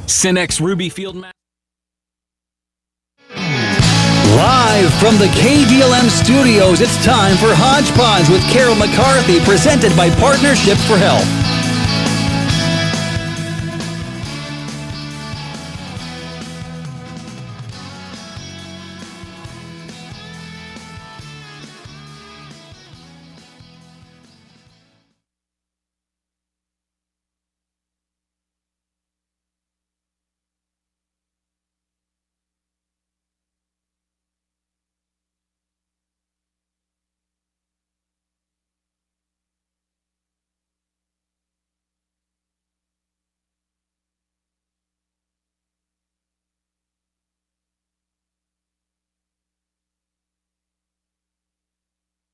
Cinex Ruby Field Match. Live from the KDLM studios, it's time for Hodgepodge with Carol McCarthy, presented by Partnership for Health.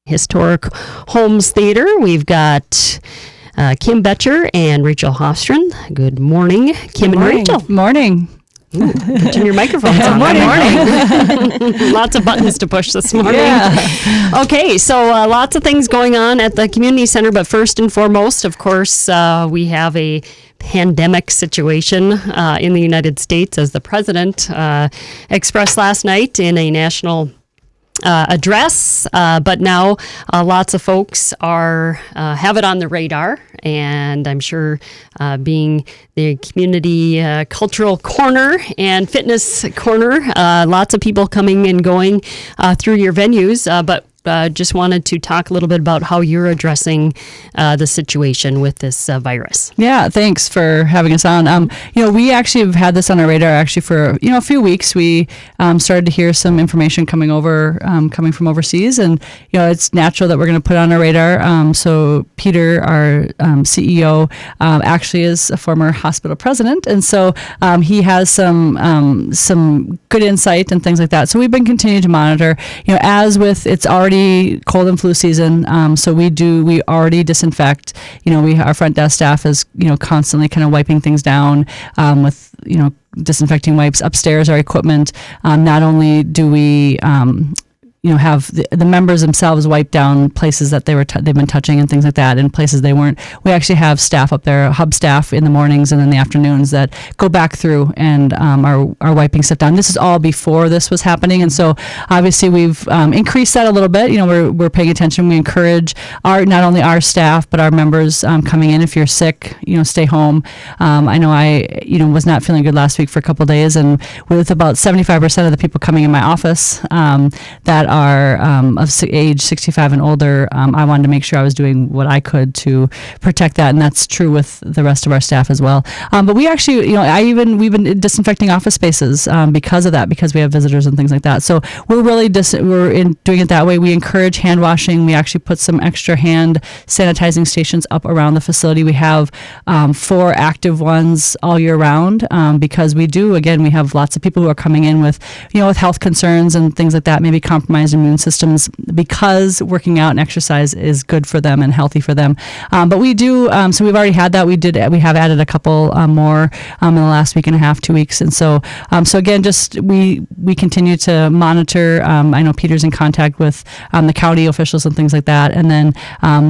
Historic Homes Theater. We've got Kim Betcher and Rachel Hofstrom. Good morning, Kim and Rachel. Morning. Ooh, turn your microphones on. Morning. Lots of buttons to push this morning. Yeah. Okay, so lots of things going on at the community center, but first and foremost, of course, we have a pandemic situation in the United States, as the president expressed last night in a national address, but now lots of folks have it on the radar, and I'm sure being the community cultural corner and fitness corner, lots of people coming and going through your venues, but just wanted to talk a little bit about how you're addressing the situation with this virus. Yeah, thanks for having us on. We actually have had this on our radar actually for a few weeks. We started to hear some information coming from overseas, and it's natural that we're going to put it on our radar. So Peter, our CEO, actually is a former hospital president, and so he has some good insight and things like that. So we've been continuing to monitor. As with it's already cold and flu season, so we already disinfect. Our front desk staff is constantly kind of wiping things down with disinfecting wipes. Upstairs, our equipment, not only do we have the members themselves wipe down places that they've been touching and things like that, and places they weren't. We actually have staff up there, hub staff in the mornings and in the afternoons that go back through and are wiping stuff down. This is all before this was happening, and so obviously we've increased that a little bit. We're paying attention. We encourage not only our staff but our members coming in. If you're sick, stay home. I know I was not feeling good last week for a couple of days, and with about 75% of the people coming in my office that are of age 65 and older, I wanted to make sure I was doing what I could to protect that, and that's true with the rest of our staff as well. But we actually, we've been disinfecting office spaces because of that, because we have visitors and things like that. So we're really doing it that way. We encourage hand washing. We actually put some extra hand sanitizing stations up around the facility. We have 4 active ones all year round because we have lots of people who are coming in with health concerns and things like that, maybe compromised immune systems, because working out and exercise is good for them and healthy for them. But we do, so we've already had that. We have added a couple more in the last week and a half, 2 weeks. And so again, just we continue to monitor. I know Peter's in contact with the county officials and things like that. And then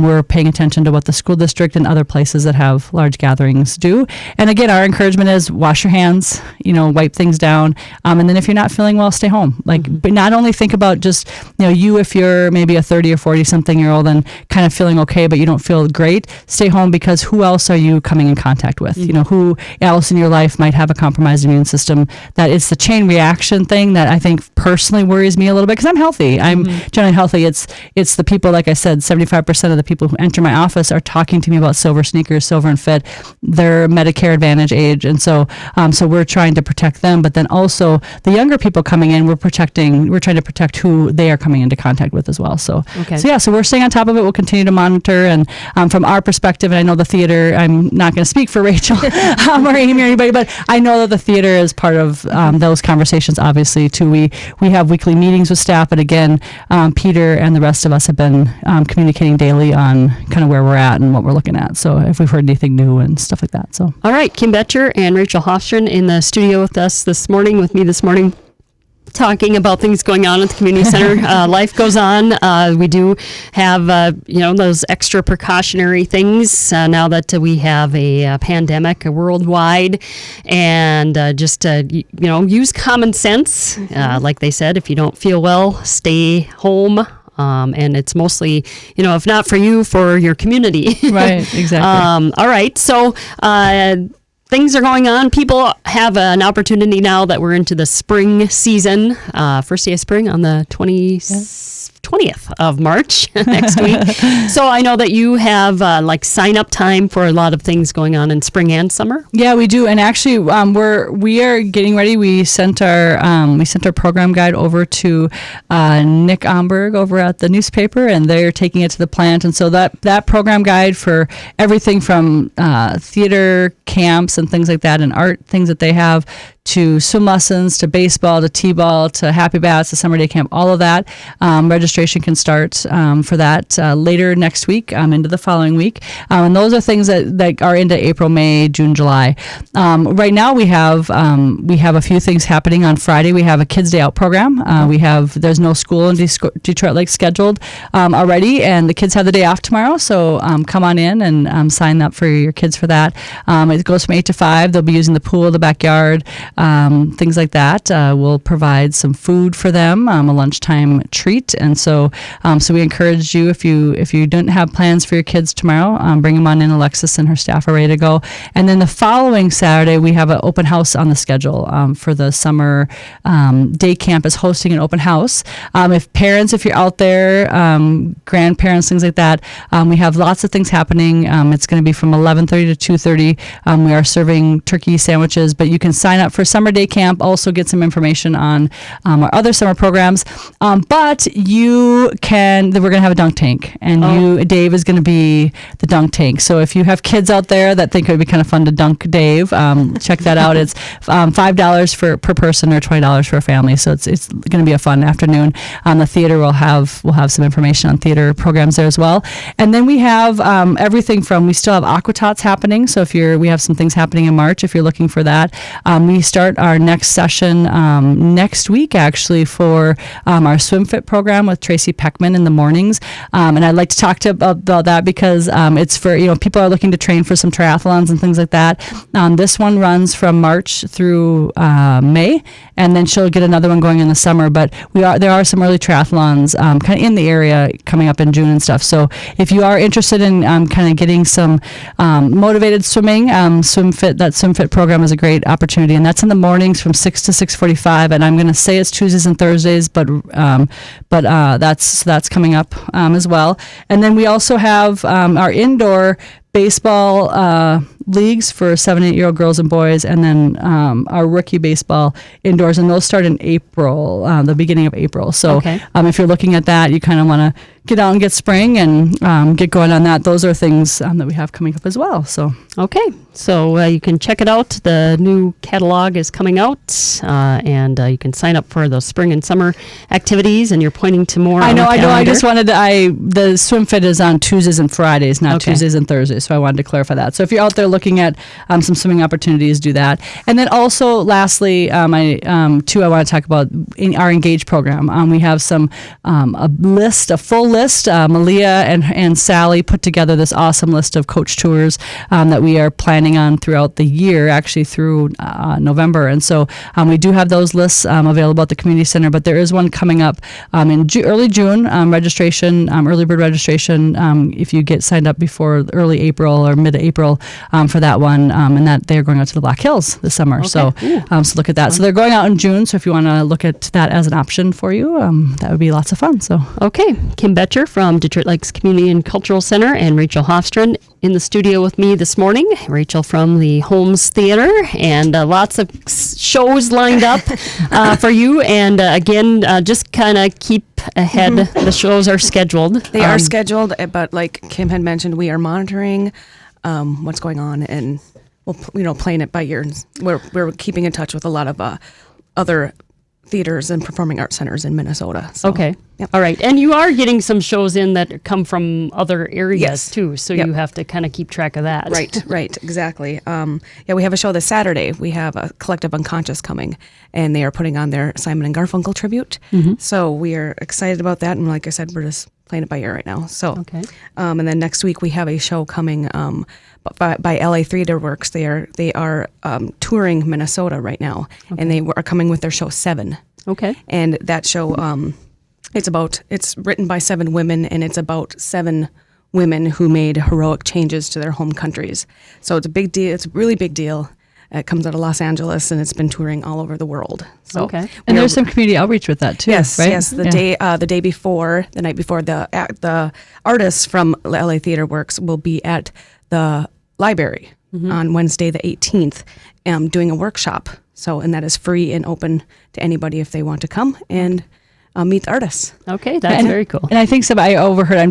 we're paying attention to what the school district and other places that have large gatherings do. And again, our encouragement is wash your hands, wipe things down. And then if you're not feeling well, stay home. But not only think about just, if you're maybe a 30 or 40 something year old and kind of feeling okay, but you don't feel great, stay home, because who else are you coming in contact with? Who else in your life might have a compromised immune system? That it's the chain reaction thing that I think personally worries me a little bit, because I'm healthy. I'm generally healthy. It's the people, like I said, 75% of the people who enter my office are talking to me about silver sneakers, silver and fit. They're Medicare Advantage age. And so we're trying to protect them, but then also the younger people coming in, we're trying to protect who they are coming into contact with as well. So we're staying on top of it. We'll continue to monitor, and from our perspective, and I know the theater, I'm not going to speak for Rachel or Amy or anybody, but I know that the theater is part of those conversations, obviously, too. We have weekly meetings with staff, but again, Peter and the rest of us have been communicating daily on kind of where we're at and what we're looking at. So if we've heard anything new and stuff like that. So all right, Kim Betcher and Rachel Hofstrom in the studio with me this morning. talking about things going on at the community center. Life goes on. We do have, those extra precautionary things now that we have a pandemic worldwide, and use common sense. Like they said, if you don't feel well, stay home. And it's mostly, if not for you, for your community. Right, exactly. All right. So, things are going on. People have an opportunity now that we're into the spring season. First day of spring on the 20th of March next week. So I know that you have sign up time for a lot of things going on in spring and summer. Yeah, we do. And actually, we are getting ready. We sent our program guide over to Nick Omberg over at the newspaper, and they're taking it to the plant. And so that program guide for everything from theater camps and things like that, and art things that they have, to swim lessons, to baseball, to t-ball, to happy bats, to summer day camp, all of that. Registration can start for that later next week, into the following week. And those are things that are into April, May, June, July. Right now we have a few things happening. On Friday we have a Kids Day Out program. There's no school in Detroit Lake scheduled already, and the kids have the day off tomorrow, so come on in and sign up for your kids for that. It goes from 8 to 5. They'll be using the pool, the backyard, things like that. We'll provide some food for them, a lunchtime treat, and so we encourage you, if you don't have plans for your kids tomorrow, bring them on in. Alexis and her staff are ready to go. And then the following Saturday we have an open house on the schedule for the summer day camp is hosting an open house. If you're out there, grandparents, things like that, we have lots of things happening. It's going to be from 11:30 to 2:30. We are serving turkey sandwiches, but you can sign up for summer day camp, also get some information on our other summer programs. But we're going to have a dunk tank, and Dave is going to be the dunk tank. So if you have kids out there that think it would be kind of fun to dunk Dave, check that out. It's $5 per person, or $20 for a family. So it's going to be a fun afternoon. The theater we'll have some information on theater programs there as well. And then we have everything from, we still have aqua tots happening. So we have some things happening in March if you're looking for that. We start our next session next week, actually, for our swim fit program with Tracy Peckman in the mornings. And I'd like to talk about that because it's for, people are looking to train for some triathlons and things like that. This one runs from March through May, and then she'll get another one going in the summer. But there are some early triathlons kind of in the area coming up in June and stuff. So if you are interested in kind of getting some motivated swimming, that swim fit program is a great opportunity, and that's in the mornings from 6 to 6:45. And I'm going to say it's Tuesdays and Thursdays, but that's coming up as well. And then we also have our indoor baseball leagues for 7 and 8-year-old girls and boys, and then our rookie baseball indoors, and those start in April, the beginning of April. So if you're looking at that, you kind of want to get out and get spring and get going on that. Those are things that we have coming up as well. So you can check it out. The new catalog is coming out, and you can sign up for those spring and summer activities, and you're pointing to more. I know. I just wanted the swim fit is on Tuesdays and Fridays, not Tuesdays and Thursdays. So I wanted to clarify that. So if you're out there looking at some swimming opportunities, do that. And then also, lastly, I want to talk about in our Engage program. We have a full list. Malia and Sally put together this awesome list of coach tours that we are planning on throughout the year, actually through November. And so we do have those lists available at the community center, but there is one coming up in early June, early bird registration, if you get signed up before early April or mid-April for that one, and that they're going out to the Black Hills this summer. So look at that. So they're going out in June, so if you want to look at that as an option for you, that would be lots of fun. So Kim Betcher from Detroit Lakes Community and Cultural Center, and Rachel Hofstrand in the studio with me this morning. Rachel from the Holmes Theater, and lots of shows lined up for you. And again, just kind of keep ahead. The shows are scheduled. They are scheduled, but like Kim had mentioned, we are monitoring what's going on, and we'll playing it by ear. We're keeping in touch with a lot of other theaters and performing arts centers in Minnesota. So, Okay. yep. All right. And you are getting some shows in that come from other areas Yes. too. So Yep. you have to kind of keep track of that. Right, exactly. We have a show this Saturday. We have a Collective Unconscious coming, and they are putting on their Simon and Garfunkel tribute. So we are excited about that. And like I said, we're just playing it by ear right now. So, Okay. And then next week we have a show coming by LA Theater Works. They are touring Minnesota right now, and they are coming with their show 7. Okay. And that show, it's written by 7 women, and it's about 7 women who made heroic changes to their home countries. So it's a big deal. It's a really big deal. It comes out of Los Angeles, and it's been touring all over the world. So Okay. And there's some community outreach with that too, yes, right? yes. The Yeah. night before, the artists from LA Theater Works will be at the library on Wednesday the 18th, doing a workshop. So, and that is free and open to anybody if they want to come and meet the artists. Okay. That's And- very cool. And I think I overheard.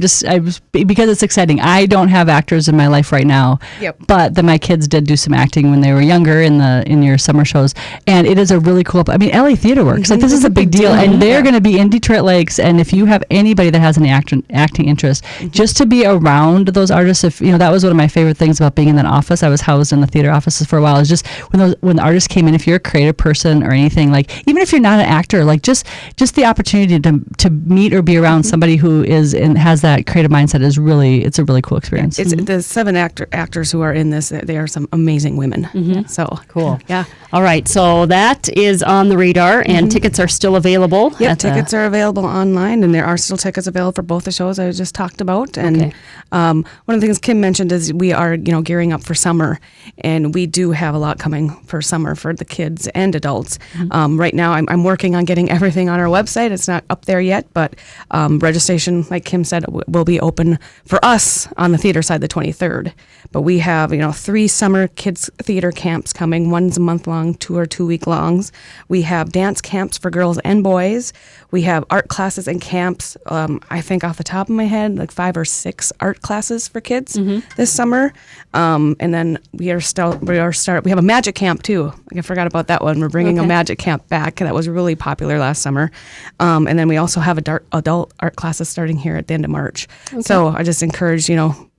Because it's exciting. I don't have actors in my life right now. Yep. But my kids did do some acting when they were younger in your summer shows, and it is a really cool. I mean, LA Theater Works. Like this is a big deal, and they're going to be in Detroit Lakes. And if you have anybody that has any acting interest, just to be around those artists, that was one of my favorite things about being in that office. I was housed in the theater offices for a while. Is just when the artists came in. If you're a creative person or anything, like even if you're not an actor, like just the opportunity to meet or be around somebody who is and has that creative mindset it's a really cool experience. It's the 7 actors who are in this. They are some amazing women. So Cool. Yeah. All right. So that is on the radar, and tickets are still available. Yep, at the- tickets are available online, and there are still tickets available for both the shows I just talked about. And Okay. one of the things Kim mentioned is we are, gearing up for summer, and we do have a lot coming for summer for the kids and adults. Right now, I'm working on getting everything on our website. It's not up there yet, but registration, like Kim said, will be open for us on the theater side the 23rd. But we have, 3 summer kids theater camps coming. One's a month long, 2 or 2 week longs. We have dance camps for girls and boys. We have art classes and camps. I think off the top of my head, like 5 or 6 art classes for kids this summer. And then we have a magic camp too. I forgot about that one. We're bringing a magic camp back. That was really popular last summer. And then we also have adult art classes starting here at the end of March. So I just encourage,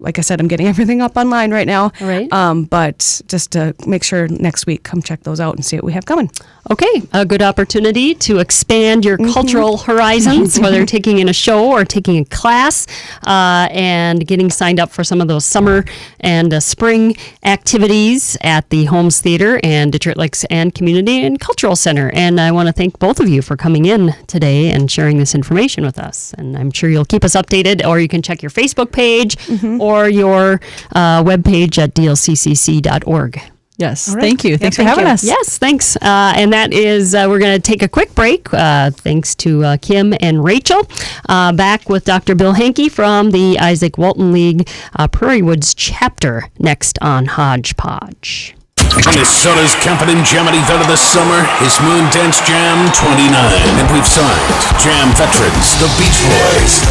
like I said, I'm getting everything up online right now. All right. But just to make sure next week, come check those out and see what we have coming. Okay, a good opportunity to expand your cultural horizons, whether you're taking in a show or taking a class, and getting signed up for some of those summer and spring activities at the Holmes Theater and Detroit Lakes and Community and Cultural Center. And I want to thank both of you for coming in today and sharing this information with us. And I'm sure you'll keep us updated, or you can check your Facebook page or your webpage at dlccc.org. Yes. right. Thank you. Yeah, Thanks for thank having you. us. Yes, thanks. And that is, we're going to take a quick break. Thanks to Kim and Rachel. Back with Dr. Bill Hankey from the Isaac Walton League Prairie Woods chapter next on Hodgepodge. Minnesota's camping and jamming event of the summer is Moon Dance Jam 29. And we've signed Jam veterans, the Beach Boys,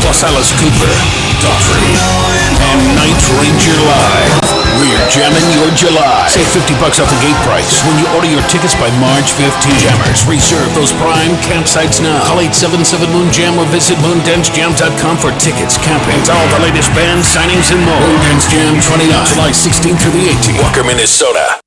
plus Alice Cooper, Daughtry, and Night Ranger Live. We're jamming your July. Save $50 off the gate price when you order your tickets by March 15. Jammers, reserve those prime campsites now. Call 877-MOON-JAM or visit moondancejam.com for tickets, camping, all the latest band signings and more. Moon Dance Jam 29, July 16th through the 18th. Walker, Minnesota.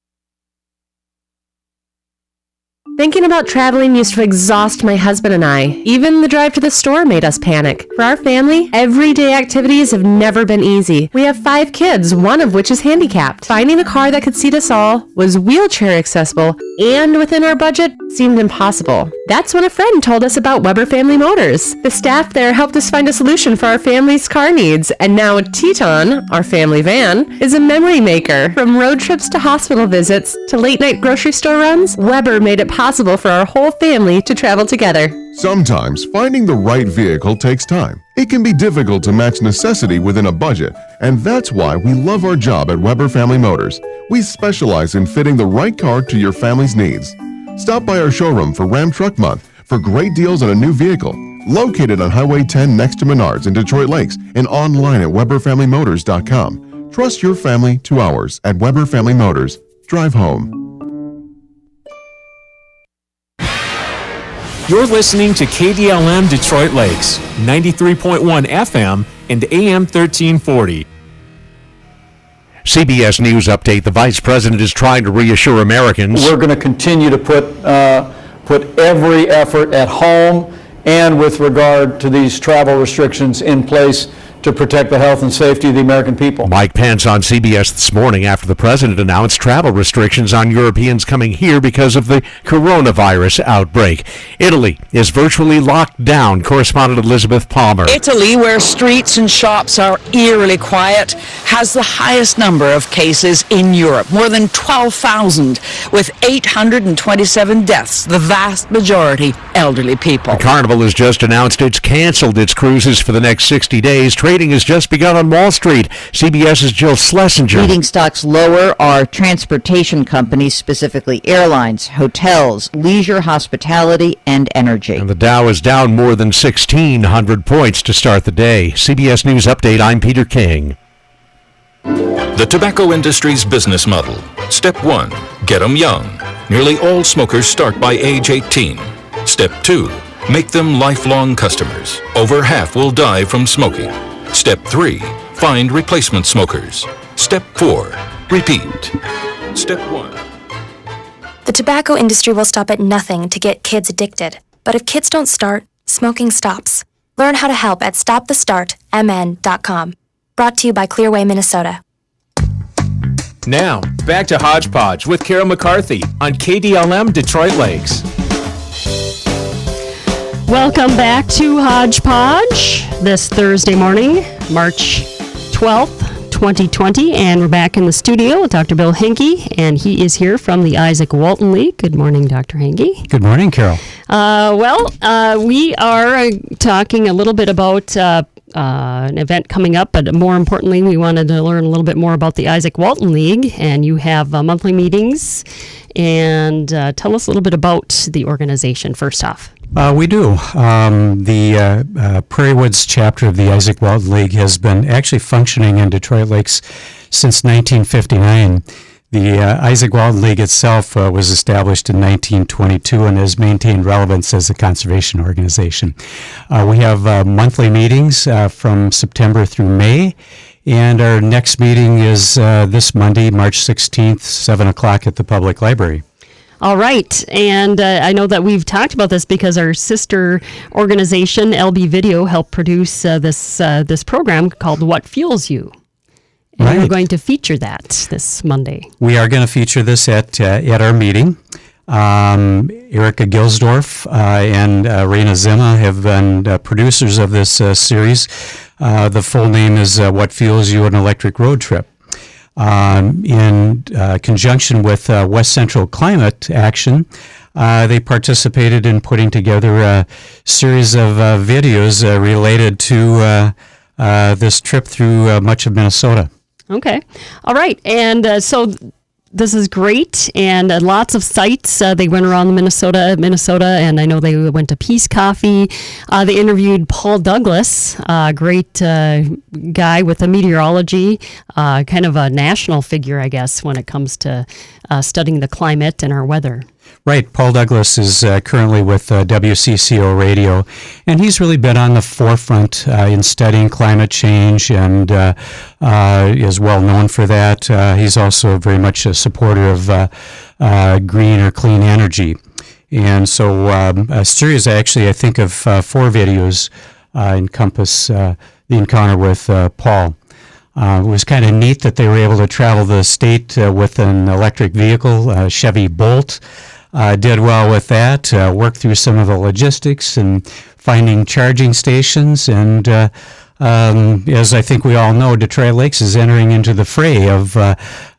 Thinking about traveling used to exhaust my husband and I. Even the drive to the store made us panic. For our family, everyday activities have never been easy. We have 5 kids, one of which is handicapped. Finding a car that could seat us all, was wheelchair accessible, and within our budget seemed impossible. That's when a friend told us about Weber Family Motors. The staff there helped us find a solution for our family's car needs, and now Teton, our family van, is a memory maker. From road trips to hospital visits to late-night grocery store runs, Weber made it possible for our whole family to travel together. Sometimes finding the right vehicle takes time. It can be difficult to match necessity within a budget, and that's why we love our job at Weber Family Motors. We specialize in fitting the right car to your family's needs. Stop by our showroom for Ram Truck Month for great deals on a new vehicle. Located on Highway 10 next to Menards in Detroit Lakes and online at WeberFamilyMotors.com. Trust your family to ours at Weber Family Motors. Drive home. You're listening to KDLM Detroit Lakes, 93.1 FM and AM 1340. CBS News update. The Vice President is trying to reassure Americans. We're going to continue to put every effort at home and with regard to these travel restrictions in place to protect the health and safety of the American people. Mike Pence on CBS this morning after the president announced travel restrictions on Europeans coming here because of the coronavirus outbreak. Italy is virtually locked down. Correspondent Elizabeth Palmer. Italy, where streets and shops are eerily quiet, has the highest number of cases in Europe, more than 12,000, with 827 deaths, the vast majority elderly people. The Carnival has just announced it's canceled its cruises for the next 60 days. Trading has just begun on Wall Street. CBS's Jill Schlesinger. Leading stocks lower are transportation companies, specifically airlines, hotels, leisure, hospitality, and energy. And the Dow is down more than 1,600 points to start the day. CBS News Update, I'm Peter King. The tobacco industry's business model. Step 1, get them young. Nearly all smokers start by age 18. Step 2, make them lifelong customers. Over half will die from smoking. Step 3, find replacement smokers. Step 4, repeat. Step 1. The tobacco industry will stop at nothing to get kids addicted. But if kids don't start, smoking stops. Learn how to help at stopthestartmn.com. Brought to you by Clearway, Minnesota. Now, back to Hodgepodge with Carol McCarthy on KDLM Detroit Lakes. Welcome back to Hodgepodge this Thursday morning, March 12th, 2020, and we're back in the studio with Dr. Bill Henke, and he is here from the Isaac Walton League. Good morning, Dr. Henke. Good morning, Carol. We are talking a little bit about an event coming up, but more importantly, we wanted to learn a little bit more about the Isaac Walton League, and you have monthly meetings, and tell us a little bit about the organization first off. We do. The Prairie Woods chapter of the Isaac Walton League has been actually functioning in Detroit Lakes since 1959. The Isaac Walton League itself was established in 1922 and has maintained relevance as a conservation organization. We have monthly meetings from September through May, and our next meeting is this Monday, March 16th, 7 o'clock at the Public Library. All right, and I know that we've talked about this because our sister organization, LB Video, helped produce this program called What Fuels You. And Right. we're going to feature that this Monday. We are going to feature this at our meeting. Erica Gilsdorf and Raina Zima have been producers of this series. The full name is What Fuels You, an Electric Road Trip. In conjunction with West Central Climate Action, they participated in putting together a series of videos related to this trip through much of Minnesota. Okay. All right. And so this is great. And lots of sites. They went around Minnesota, and I know they went to Peace Coffee. They interviewed Paul Douglas, a great guy with a meteorology, kind of a national figure, I guess, when it comes to studying the climate and our weather. Right. Paul Douglas is currently with WCCO Radio, and he's really been on the forefront in studying climate change and is well known for that. He's also very much a supporter of green or clean energy. And so a series, actually, I think of 4 videos encompass the encounter with Paul. It was kind of neat that they were able to travel the state with an electric vehicle, Chevy Bolt. Did well with that, worked through some of the logistics and finding charging stations. And as I think we all know, Detroit Lakes is entering into the fray of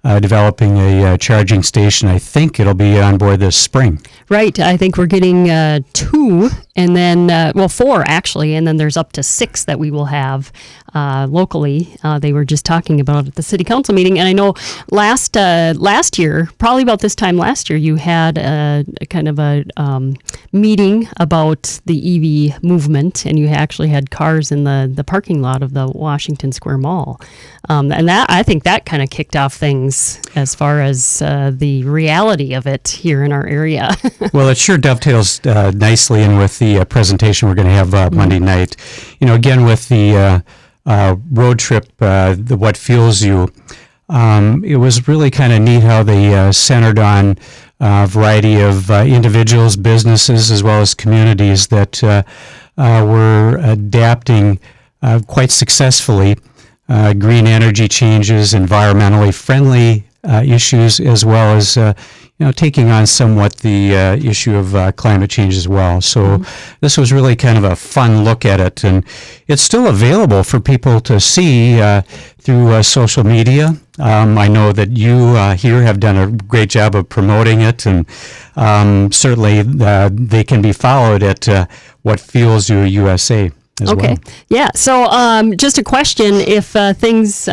developing a charging station. I think it'll be on board this spring. Right. I think we're getting 2 and then, 4 actually, and then there's up to 6 that we will have locally. They were just talking about at the city council meeting. And I know last year, probably about this time last year, you had a kind of a meeting about the EV movement, and you actually had cars in the parking lot of the Washington Square Mall. And that, I think that kind of kicked off things things as far as the reality of it here in our area. Well, it sure dovetails nicely in with the presentation we're going to have Monday night. Again, with the road trip, the What Fuels You, it was really kind of neat how they centered on a variety of individuals, businesses, as well as communities that were adapting quite successfully green energy changes, environmentally friendly issues, as well as taking on somewhat the issue of climate change as well. So this was really kind of a fun look at it, and it's still available for people to see through social media. I know that you here have done a great job of promoting it, and certainly they can be followed at What Fuels You USA. Okay. Well. Yeah. So just a question, if this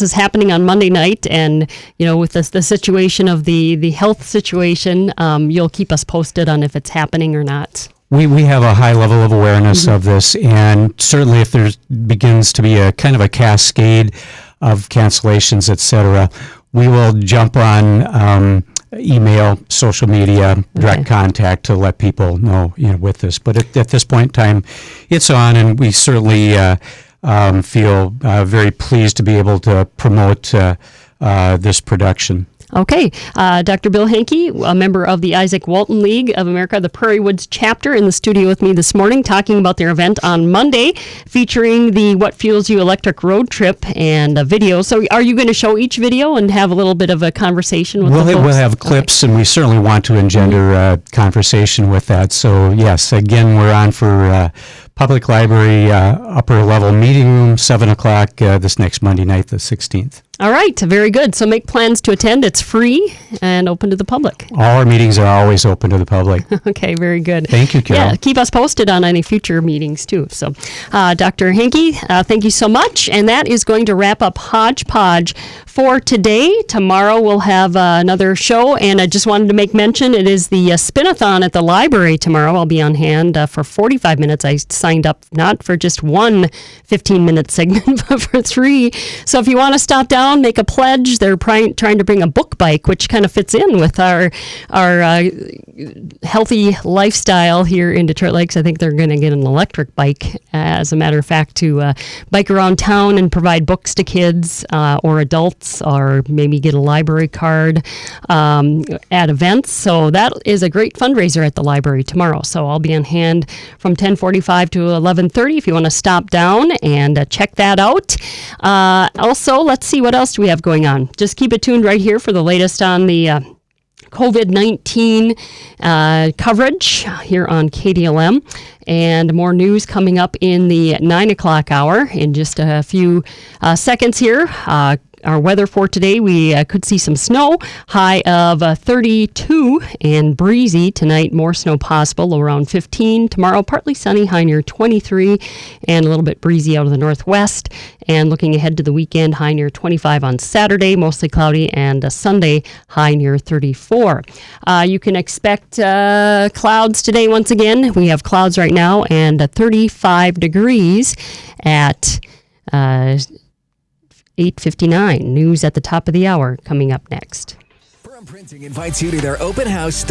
is happening on Monday night and, with the situation of the health situation, you'll keep us posted on if it's happening or not. We have a high level of awareness of this, and certainly if there begins to be a kind of a cascade of cancellations, et cetera, we will jump on email, social media, direct contact to let people know, with this. But at this point in time, it's on, and we certainly feel very pleased to be able to promote this production. Okay. Dr. Bill Hankey, a member of the Isaac Walton League of America, the Prairie Woods chapter, in the studio with me this morning, talking about their event on Monday, featuring the What Fuels You electric road trip and a video. So are you going to show each video and have a little bit of a conversation with the folks? We'll have clips, and we certainly want to engender conversation with that. So, yes, again, we're on for Public Library upper level meeting room, 7 o'clock this next Monday night, the 16th. All right, very good. So make plans to attend. It's free and open to the public. All our meetings are always open to the public. Okay, very good. Thank you, Carol. Yeah, keep us posted on any future meetings, too. So, Dr. Hankey, thank you so much. And that is going to wrap up Hodgepodge for today. Tomorrow we'll have another show, and I just wanted to make mention, it is the spin-a-thon at the library tomorrow. I'll be on hand for 45 minutes. I signed up not for just one 15-minute segment, but for 3. So if you want to stop down, make a pledge. They're trying to bring a book bike, which kind of fits in with our healthy lifestyle here in Detroit Lakes. I think they're going to get an electric bike, as a matter of fact, to bike around town and provide books to kids or adults, or maybe get a library card at events. So that is a great fundraiser at the library tomorrow. So I'll be on hand from 10:45 to 11:30 if you want to stop down and check that out. Also, let's see what else do we have going on. Just keep it tuned right here for the latest on the COVID-19 coverage here on KDLM, and more news coming up in the 9 o'clock hour in just a few seconds here. Our weather for today, we could see some snow, high of 32 and breezy. Tonight, more snow possible, around 15. Tomorrow, partly sunny, high near 23, and a little bit breezy out of the northwest. And looking ahead to the weekend, high near 25 on Saturday, mostly cloudy, and Sunday, high near 34. You can expect clouds today once again. We have clouds right now, and 35 degrees at 8:59. News at the top of the hour coming up next. Printing invites you to their open house